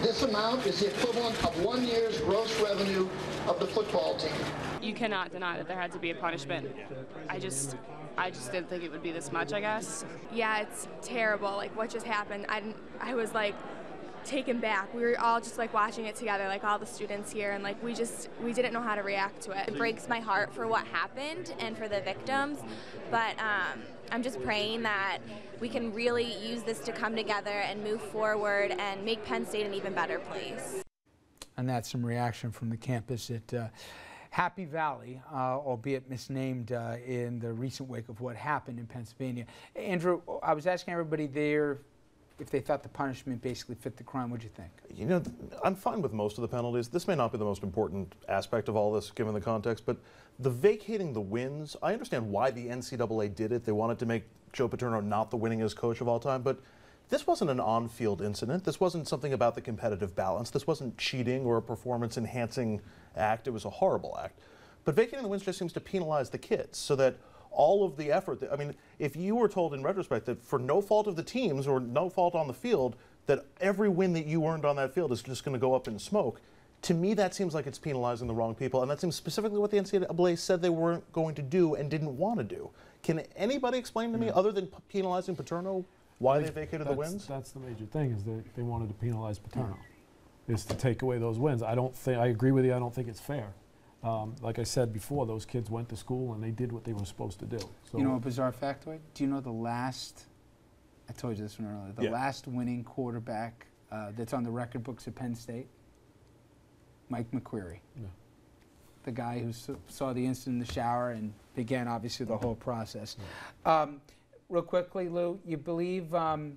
This amount is the equivalent of 1 year's gross revenue of the football team. You cannot deny that there had to be a punishment. I just didn't think it would be this much, I guess. Yeah, it's terrible, like what just happened. I was like taken back. We were all just like watching it together, like all the students here, and like we didn't know how to react to it. It breaks my heart for what happened and for the victims, but I'm just praying that we can really use this to come together and move forward and make Penn State an even better place. And that's some reaction from the campus at Happy Valley, albeit misnamed in the recent wake of what happened in Pennsylvania. Andrew, I was asking everybody there if they thought the punishment basically fit the crime. What'd you think? You know, I'm fine with most of the penalties. This may not be the most important aspect of all this, given the context, but the vacating the wins, I understand why the NCAA did it. They wanted to make Joe Paterno not the winningest coach of all time, but this wasn't an on-field incident. This wasn't something about the competitive balance. This wasn't cheating or a performance-enhancing act. It was a horrible act. But vacating the wins just seems to penalize the kids so that all of the effort, I mean, if you were told in retrospect that for no fault of the teams or no fault on the field, that every win that you earned on that field is just going to go up in smoke, to me that seems like it's penalizing the wrong people, and that seems specifically what the NCAA said they weren't going to do and didn't want to do. Can anybody explain to me, other than penalizing Paterno, why they vacated the wins? That's the major thing, is that they wanted to penalize Paterno, is to take away those wins. I agree with you, I don't think it's fair. Like I said before, those kids went to school and they did what they were supposed to do. So, you know a bizarre factoid? Do you know the last, I told you this one earlier, the last winning quarterback that's on the record books at Penn State? Mike McQuarrie. Yeah. The guy who saw the incident in the shower and began, obviously, the whole process. Yeah. Real quickly, Lou, you believe the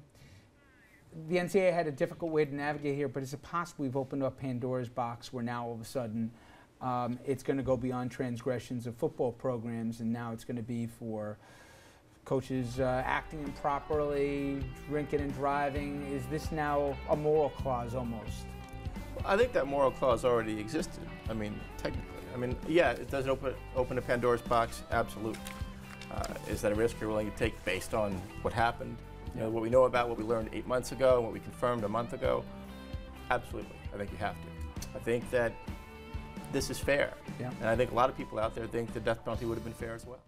NCAA had a difficult way to navigate here, but is it possible we've opened up Pandora's box where now all of a sudden it's going to go beyond transgressions of football programs, and now it's going to be for coaches acting improperly, drinking and driving? Is this now a moral clause almost? I think that moral clause already existed. I mean, technically. I mean, yeah, it does open a Pandora's box, absolutely. Is that a risk you're willing to take based on what happened? You know, what we know about, what we learned 8 months ago, what we confirmed a month ago? Absolutely. I think you have to. I think that this is fair. Yeah. And I think a lot of people out there think the death penalty would have been fair as well.